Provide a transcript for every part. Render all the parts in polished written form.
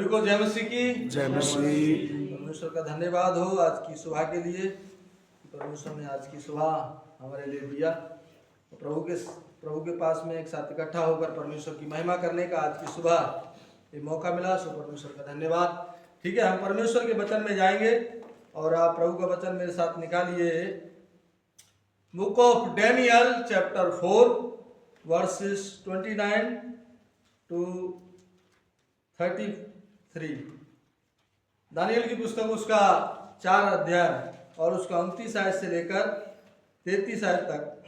को जय मसीह की जय मसीह। परमेश्वर का धन्यवाद हो आज की सुबह के लिए। परमेश्वर ने आज की सुबह हमारे लिए दिया। प्रभु के पास में एक साथ इकट्ठा होकर परमेश्वर की महिमा करने का आज की सुबह ये मौका मिला, सो परमेश्वर का धन्यवाद। ठीक है, हम परमेश्वर के वचन में जाएंगे और आप प्रभु का वचन मेरे साथ निकालिए। Book of Daniel chapter 4 verses 29 to 33। दानियल की पुस्तक उसका 4 अध्याय और उसका 29 आयत से लेकर 33 आयत तक।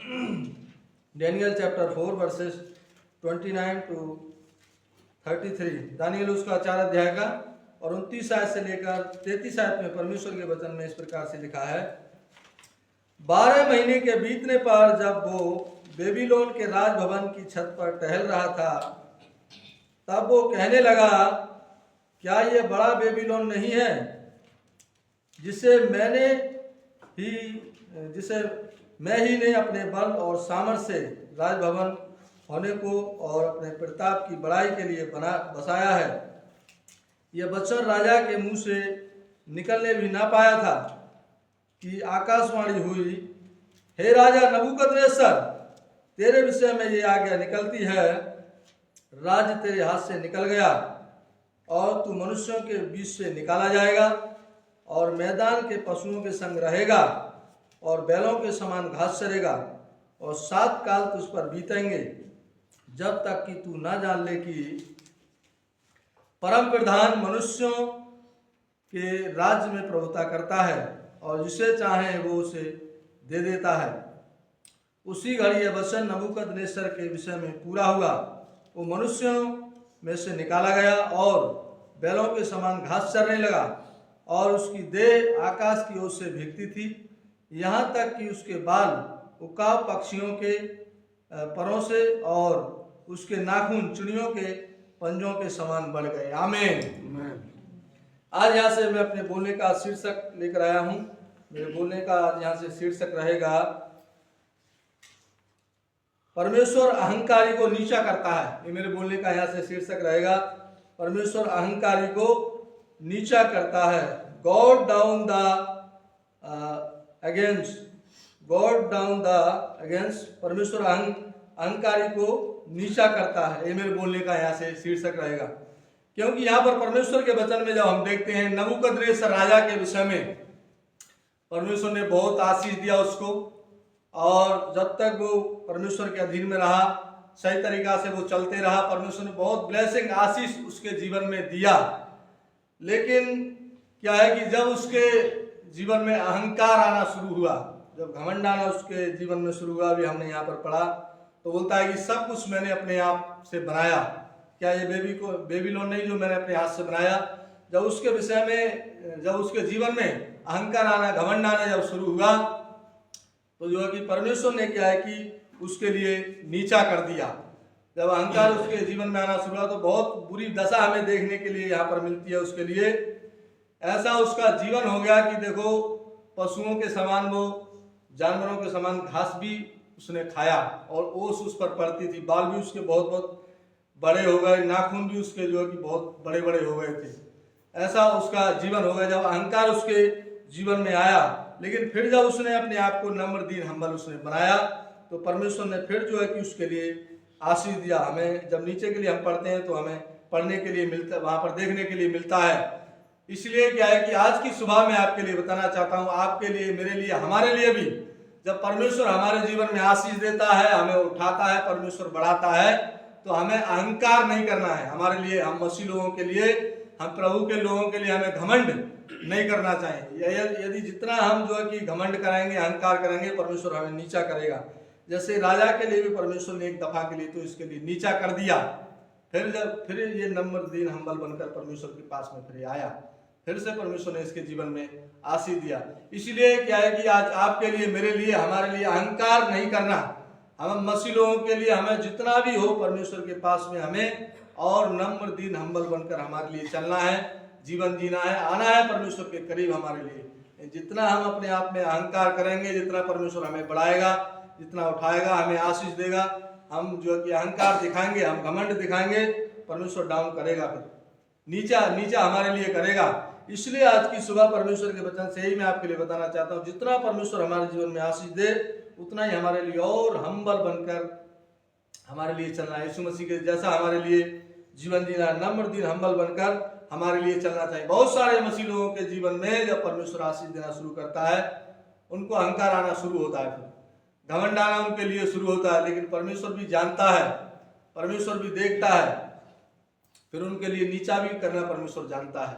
Daniel chapter 4 verses 29 to 33। दानियल उसका 4 अध्याय का और 29 आयत से लेकर 33 आयत में परमेश्वर के वचन में इस प्रकार से लिखा है। 12 महीने के बीतने पर जब वो बेबीलोन के राजभवन की छत पर टहल रहा था, तब वो कहने लगा, क्या ये बड़ा बेबीलोन नहीं है जिसे मैं ही ने अपने बल और सामर्थ्य से राजभवन होने को और अपने प्रताप की बड़ाई के लिए बसाया है। यह वचन राजा के मुंह से निकलने भी ना पाया था कि आकाशवाणी हुई, हे राजा नबूकदनेस्सर, तेरे विषय में ये आज्ञा निकलती है, राज्य तेरे हाथ से निकल गया और तू मनुष्यों के बीच से निकाला जाएगा और मैदान के पशुओं के संग रहेगा और बैलों के समान घास चरेगा और 7 काल तुझ पर बीतेंगे, जब तक कि तू ना जान ले कि परम प्रधान मनुष्यों के राज्य में प्रभुता करता है और जिसे चाहे वो उसे दे देता है। उसी घड़ी यह वचन नबूकदनेस्सर के विषय में पूरा हुआ। वो मनुष्यों में से निकाला गया और बैलों के समान घास चरने लगा और उसकी देह आकाश की ओर से भीगती थी, यहाँ तक कि उसके बाल उकाब पक्षियों के परों से और उसके नाखून चिड़ियों के पंजों के समान बढ़ गए। आमीन। आज यहाँ से मैं अपने बोलने का शीर्षक लेकर आया हूँ। मेरे बोलने का यहाँ से शीर्षक रहेगा, परमेश्वर अहंकारी को नीचा करता है। ये मेरे बोलने का यहाँ से शीर्षक रहेगा, परमेश्वर अहंकारी को नीचा करता है। गॉड डाउन द अगेंस्ट परमेश्वर अहंकारी को नीचा करता है। ये मेरे बोलने का यहाँ से शीर्षक रहेगा, क्योंकि यहाँ पर परमेश्वर के वचन में जब हम देखते हैं नबूकदनेस्सर राजा के विषय में, परमेश्वर ने बहुत आशीष दिया उसको, और जब तक वो परमेश्वर के अधीन में रहा, सही तरीका से वो चलते रहा, परमेश्वर ने बहुत ब्लेसिंग आशीष उसके जीवन में दिया। लेकिन क्या है कि जब उसके जीवन में अहंकार आना शुरू हुआ, जब घमंड आना उसके जीवन में शुरू हुआ, अभी हमने यहाँ पर पढ़ा, तो बोलता है कि सब कुछ मैंने अपने आप से बनाया। क्या ये बेबीलोन नहीं जो मैंने अपने हाथ से बनाया? जब उसके विषय में, जब उसके जीवन में अहंकार आना, घमंड आना जब शुरू हुआ, तो जो है कि परमेश्वर ने क्या है कि उसके लिए नीचा कर दिया। जब अहंकार उसके जीवन में आना शुरू हुआ तो बहुत बुरी दशा हमें देखने के लिए यहाँ पर मिलती है उसके लिए। ऐसा उसका जीवन हो गया कि देखो, पशुओं के समान वो जानवरों के समान घास भी उसने खाया और ओस उस पर पड़ती थी, बाल भी उसके बहुत बहुत बड़े हो गए, नाखून भी उसके जो है कि बहुत बड़े बड़े हो गए थे। ऐसा उसका जीवन हो गया जब अहंकार उसके जीवन में आया। लेकिन फिर जब उसने अपने आप को नम्र दीन हम्बल उसने बनाया, तो परमेश्वर ने फिर जो है कि उसके लिए आशीष दिया। हमें जब नीचे के लिए हम पढ़ते हैं तो हमें पढ़ने के लिए मिलता, वहां पर देखने के लिए मिलता है। इसलिए क्या है कि आज की सुबह में आपके लिए बताना चाहता हूँ, आपके लिए, मेरे लिए, हमारे लिए भी, जब परमेश्वर हमारे जीवन में आशीष देता है, हमें उठाता है, परमेश्वर बढ़ाता है, तो हमें अहंकार नहीं करना है। हमारे लिए, हम मसीह लोगों के लिए, हम प्रभु के लोगों के लिए हमें घमंड नहीं करना चाहिए। यदि जितना हम जो है कि घमंड करेंगे, अहंकार करेंगे, परमेश्वर हमें नीचा करेगा। जैसे राजा के लिए भी परमेश्वर ने एक दफा के लिए तो इसके लिए नीचा कर दिया, फिर ये नम्र दीन हम्बल बनकर परमेश्वर के पास में फिर आया, फिर से परमेश्वर ने इसके जीवन में आशीष दिया। इसलिए क्या है कि आज आपके लिए, मेरे लिए, हमारे लिए अहंकार नहीं करना। हम मसीह लोगों के लिए हमें जितना भी हो परमेश्वर के पास में हमें और नम्र दीन हम्बल बनकर हमारे लिए चलना है, जीवन जीना है, आना है परमेश्वर के करीब हमारे लिए। जितना हम अपने आप में अहंकार करेंगे, जितना परमेश्वर हमें बढ़ाएगा, जितना उठाएगा, हमें आशीष देगा। हम जो कि अहंकार दिखाएंगे, हम घमंड दिखाएंगे, परमेश्वर डाउन करेगा। फिर नीचा नीचा हमारे लिए करेगा। इसलिए आज की सुबह परमेश्वर के वचन से ही मैं आपके लिए बताना चाहता हूँ, जितना परमेश्वर हमारे जीवन में आशीष दे उतना ही हमारे लिए और हम्बल बनकर हमारे लिए चलना है। यीशु मसीह के जैसा हमारे लिए जीवन जीना, नम्र दिन हम्बल बनकर हमारे लिए चलना चाहिए। बहुत सारे मसीह लोगों के जीवन में जब परमेश्वर आशीष देना शुरू करता है, उनको अहंकार आना शुरू होता है, फिर घमंड आना उनके लिए शुरू होता है। लेकिन परमेश्वर भी जानता है, परमेश्वर भी देखता है, फिर उनके लिए नीचा भी करना परमेश्वर जानता है,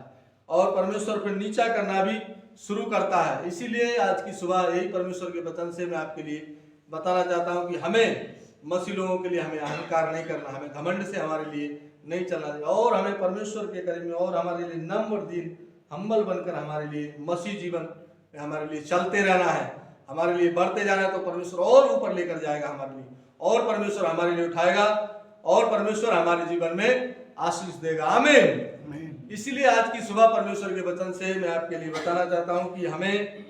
और परमेश्वर फिर नीचा करना भी शुरू करता है। इसीलिए आज की सुबह यही परमेश्वर के वचन से मैं आपके लिए बताना चाहता हूँ कि हमें मसीह लोगों के लिए हमें अहंकार नहीं करना, हमें घमंड से हमारे लिए नहीं चलना चाहिए, और हमें परमेश्वर के करीब में और हमारे लिए नम्र दिन हम्बल बनकर हमारे लिए मसीह जीवन में हमारे लिए चलते रहना है, हमारे लिए बढ़ते जाना है। तो परमेश्वर और ऊपर लेकर जाएगा हमारे लिए, और परमेश्वर हमारे लिए उठाएगा, और परमेश्वर हमारे जीवन में आशीष देगा। आमीन। इसीलिए आज की सुबह परमेश्वर के वचन से मैं आपके लिए बताना चाहता हूँ कि हमें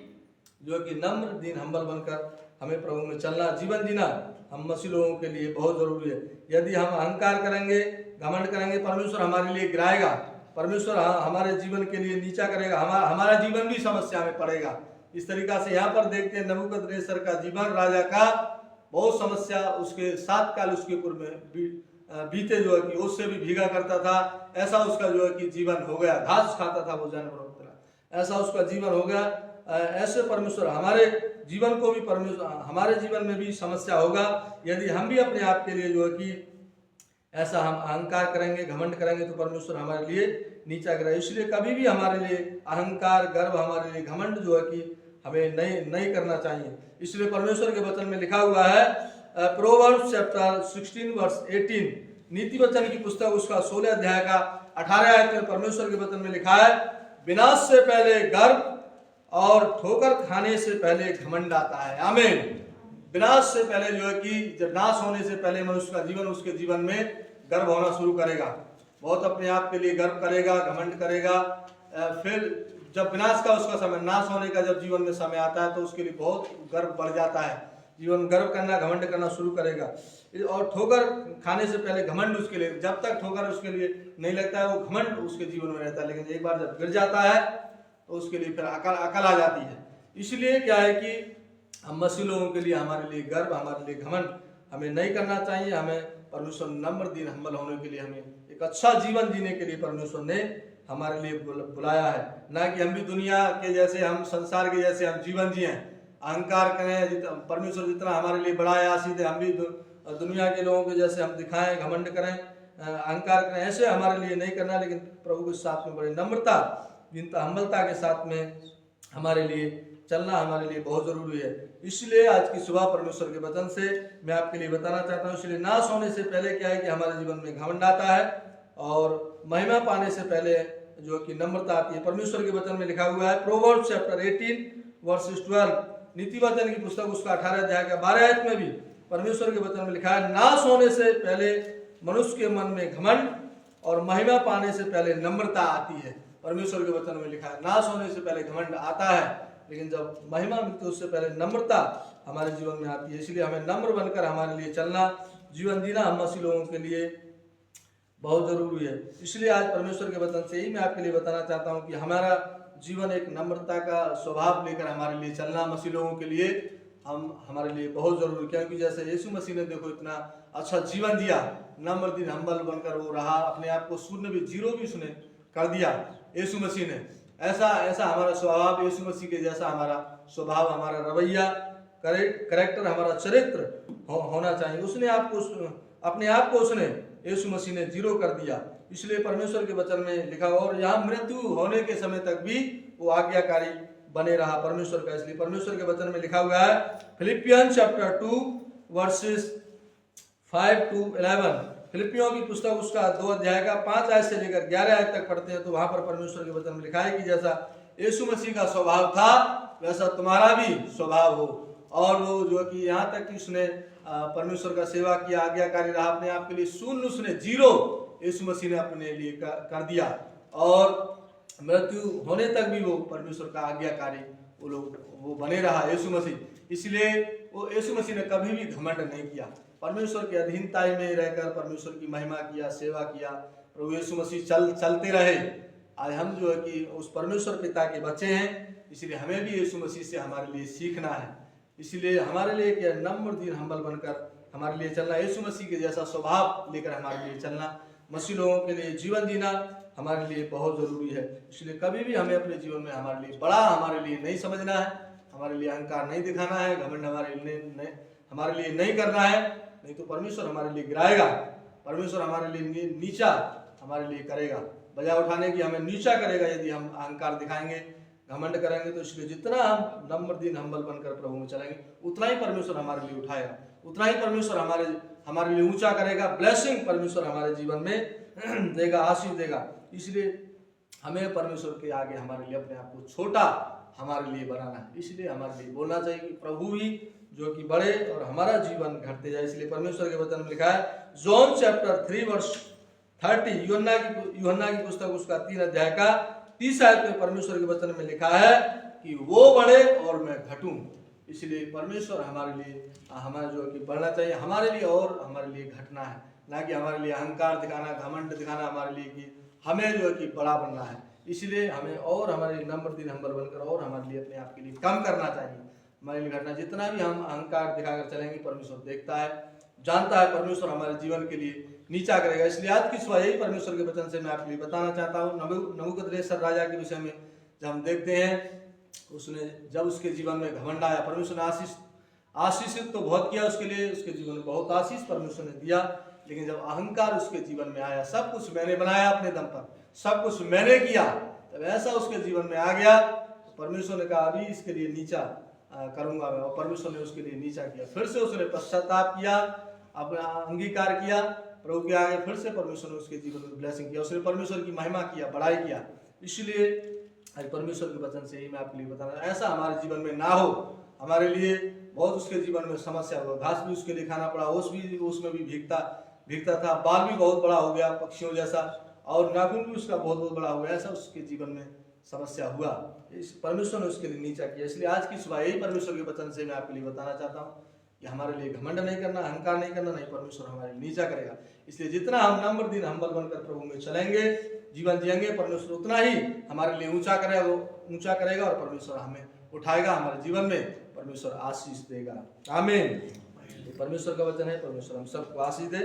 जो कि नम्र दिन हम्बल बनकर हमें प्रभु में चलना, जीवन जीना हम मसीह लोगों के लिए बहुत जरूरी है। यदि हम अहंकार करेंगे, घमंड करेंगे, परमेश्वर हमारे लिए गिराएगा, परमेश्वर हमारे जीवन के लिए नीचा करेगा, हमारा जीवन भी समस्या में पड़ेगा। इस तरीका से यहाँ पर देखते हैं नबूकदनेस्सर का जीवन, राजा का बहुत समस्या उसके 7 साल उसके ऊपर में बीते, जो है कि उससे भी भीगा करता था। ऐसा उसका जो है कि जीवन हो गया, घास खाता था वो जानवरों की तरह, ऐसा उसका जीवन हो गया। ऐसे परमेश्वर हमारे जीवन को भी, परमेश्वर हमारे जीवन में भी समस्या होगा यदि हम भी अपने आप के लिए जो है कि ऐसा हम अहंकार करेंगे, घमंड करेंगे, तो परमेश्वर हमारे लिए नीचा करेगा। इसलिए कभी भी हमारे लिए अहंकार, गर्व, हमारे लिए घमंड जो है कि हमें नहीं करना चाहिए। इसलिए परमेश्वर के वचन में लिखा हुआ है, प्रोवर्ब्स चैप्टर 16 वर्स 18, नीति वचन की पुस्तक उसका 16 अध्याय का 18 आयत में परमेश्वर के वचन में लिखा है, विनाश से पहले गर्व और ठोकर खाने से पहले घमंड आता है। आमीन। विनाश से पहले जो है कि जब नाश होने से पहले मनुष्य का जीवन, उसके जीवन में गर्व होना शुरू करेगा, बहुत अपने आप के लिए गर्व करेगा, घमंड करेगा। फिर जब विनाश का उसका समय, नाश होने का जब जीवन में समय आता है, तो उसके लिए बहुत गर्व बढ़ जाता है, जीवन गर्व करना, घमंड करना शुरू करेगा। और ठोकर खाने से पहले घमंड उसके लिए, जब तक ठोकर उसके लिए नहीं लगता है, वो घमंड उसके जीवन में रहता है। लेकिन एक बार जब गिर जाता है तो उसके लिए फिर अकल आ जाती है। इसलिए क्या है कि हम मसीह लोगों के लिए, हमारे लिए गर्व, हमारे लिए घमंड हमें नहीं करना चाहिए। हमें परमेश्वर नम्र दिन हम्बल होने के लिए, हमें एक अच्छा जीवन जीने के लिए परमेश्वर ने हमारे लिए बुलाया है, ना कि हम भी दुनिया के जैसे, हम संसार के जैसे हम जीवन जिए, अहंकार करें। परमेश्वर जितना हमारे लिए बड़ा है, आशीष है, हम भी दुनिया के लोगों के जैसे हम दिखाएं, घमंड करें, अहंकार करें, ऐसे हमारे लिए नहीं करना। लेकिन प्रभु के साथ में बड़ी नम्रता, दीनता, हम्बलता के साथ में हमारे लिए चलना हमारे लिए बहुत जरूरी है। इसलिए आज की सुबह परमेश्वर के वचन से मैं आपके लिए बताना चाहता हूँ, इसलिए नाश होने से पहले क्या है कि हमारे जीवन में घमंड आता है, और महिमा पाने से पहले जो कि नम्रता आती है। परमेश्वर के वचन में लिखा हुआ है, प्रोवर्ब्स चैप्टर 18 वर्सेस 12, नीति वचन की पुस्तक उसका 18 अध्याय का 12 आयत में भी परमेश्वर के वचन में लिखा है, नाश होने से पहले मनुष्य के मन में घमंड और महिमा पाने से पहले नम्रता आती है। परमेश्वर के वचन में लिखा है, नाश होने से पहले घमंड आता है, लेकिन जब महिमा मिलती है उससे पहले नम्रता हमारे जीवन में आती है। इसलिए हमें नम्र बनकर हमारे लिए चलना, जीवन जीना हम मसीह लोगों के लिए बहुत जरूरी है। इसलिए आज परमेश्वर के वचन से ही मैं आपके लिए बताना चाहता हूँ कि हमारा जीवन एक नम्रता का स्वभाव लेकर हमारे लिए चलना मसीह लोगों के लिए हमारे लिए बहुत जरूरी। क्योंकि जैसे यीशु मसीह ने देखो इतना अच्छा जीवन दिया, नम्र दिन हम्बल बनकर वो रहा, अपने आप को शून्य भी, जीरो भी सुने कर दिया यीशु मसीह ने। ऐसा हमारा स्वभाव यीशु मसीह के जैसा हमारा स्वभाव, हमारा रवैया, करेक्टर, हमारा चरित्र होना चाहिए। उसने अपने आप को उसने यीशु मसीह ने जीरो कर दिया। इसलिए परमेश्वर के वचन में लिखा, और यहाँ मृत्यु होने के समय तक भी वो आज्ञाकारी बने रहा परमेश्वर का। इसलिए परमेश्वर के वचन में लिखा हुआ है, फिलिपियंस चैप्टर 2 वर्सेस 5 to 11, फिलिपियों की पुस्तक उसका 2 अध्याय का 5 आयत से लेकर 11 आयत तक पढ़ते हैं, तो वहां पर परमेश्वर के वचन में लिखा है कि जैसा यीशु मसीह का स्वभाव था वैसा तुम्हारा भी स्वभाव हो। और वो जो कि यहाँ तक कि उसने परमेश्वर का सेवा किया, आज्ञाकारी रहा, अपने आप के लिए शून्य, उसने जीरो यीशु मसीह ने अपने लिए कर दिया, और मृत्यु होने तक भी वो परमेश्वर का आज्ञाकारी वो बने रहा यीशु मसीह। इसलिए वो यीशु मसीह ने कभी भी घमंड नहीं किया, परमेश्वर की अधीनता में रहकर परमेश्वर की महिमा किया, सेवा किया, प्रभु यीशु मसीह चलते रहे। आज हम जो है कि उस परमेश्वर पिता के बच्चे हैं, इसलिए हमें भी यीशु मसीह से हमारे लिए सीखना है। इसलिए हमारे लिए क्या नम्र दीन हम्बल बनकर हमारे लिए चलना, यीशु मसीह के जैसा स्वभाव लेकर हमारे लिए चलना, मसीह लोगों के लिए जीवन जीना हमारे लिए बहुत ज़रूरी है। इसलिए कभी भी हमें अपने जीवन में हमारे लिए बड़ा हमारे लिए नहीं समझना है, हमारे लिए अहंकार नहीं दिखाना है, घमंड हमारे लिए नहीं करना है, नहीं तो परमेश्वर हमारे लिए गिराएगा, परमेश्वर हमारे लिए नीचा हमारे लिए करेगा, बजा उठाने की हमें नीचा करेगा यदि हम अहंकार दिखाएंगे, घमंड करेंगे। तो इसलिए जितना हम नम्र दीन हम्बल बनकर प्रभु में चलेंगे, उतना ही परमेश्वर हमारे लिए उठाएगा, उतना ही परमेश्वर हमारे लिए ऊंचा करेगा, ब्लेसिंग परमेश्वर हमारे जीवन में देगा, आशीष देगा। इसलिए हमें परमेश्वर के आगे हमारे लिए अपने आप को छोटा हमारे लिए बनाना है। इसलिए हमारे लिए बोलना चाहिए कि प्रभु ही जो कि बड़े और हमारा जीवन घटते जाए। इसलिए परमेश्वर के वचन में लिखा है, जॉन चैप्टर 3 वर्स 30, यूहन्ना की पुस्तक उसका 3 अध्याय का 30 आयत में परमेश्वर के वचन में लिखा है कि वो बढ़े और मैं घटूं। इसलिए परमेश्वर हमारे लिए हमारा जो कि बढ़ना चाहिए, हमारे लिए और हमारे लिए घटना है, ना कि हमारे लिए अहंकार दिखाना, घमंड दिखाना हमारे लिए कि हमें जो है कि बड़ा बनना है। इसलिए हमें और हमारे लिए नम्र दीन हम्बल बनकर और हमारे लिए अपने आप के लिए कम करना चाहिए, हमारे लिए घटना। जितना भी हम अहंकार दिखाकर चलेंगे परमेश्वर देखता है, जानता है, परमेश्वर हमारे जीवन के लिए नीचा करेगा। इसलिए आज की सुबह यही परमेश्वर के वचन से मैं आपके लिए बताना चाहता हूँ। नबूकदनेस्सर राजा के विषय में जब हम देखते हैं, उसने जब उसके जीवन में घमंड आया, परमेश्वर ने आशीषित तो बहुत किया उसके लिए, उसके जीवन में बहुत आशीष परमेश्वर ने दिया, लेकिन जब अहंकार उसके जीवन में आया, सब कुछ मैंने बनाया अपने दम पर, सब कुछ मैंने किया, तब ऐसा उसके जीवन में आ गया, तो परमेश्वर ने कहा अभी इसके लिए नीचा करूंगा मैं, और परमेश्वर ने उसके लिए नीचा किया। फिर से उसने पश्चाताप किया, अपना अंगीकार किया प्रभु के आगे, फिर से परमेश्वर ने उसके जीवन में ब्लेसिंग किया, उसने परमेश्वर की महिमा किया, बड़ाई किया। इसलिए आज परमेश्वर के वचन से ही मैं आपके लिए बताना, ऐसा हमारे जीवन में ना हो। हमारे लिए बहुत उसके जीवन में समस्या हुआ, घास भी उसके लिए खाना पड़ा, उसमें भी भीगता था, बाल भी बहुत बड़ा हो गया पक्षियों जैसा, और नाखून भी उसका बहुत बड़ा हो गया, ऐसा उसके जीवन में समस्या हुआ। इस परमेश्वर ने उसके लिए नीचा किया। इसलिए आज की सुबह यही परमेश्वर के वचन से मैं आपके लिए बताना चाहता हूँ कि हमारे लिए घमंड नहीं करना, अहंकार नहीं करना, नहीं परमेश्वर हमारे लिए नीचा करेगा। इसलिए जितना हम नम्र दीन हम्बल बनकर प्रभु में चलेंगे, जीवन जिएंगे, परमेश्वर उतना ही हमारे लिए ऊंचा करेगा और परमेश्वर हमें उठाएगा, हमारे जीवन में परमेश्वर आशीष देगा। आमीन। परमेश्वर का वचन है, परमेश्वर हम सबको आशीष दे।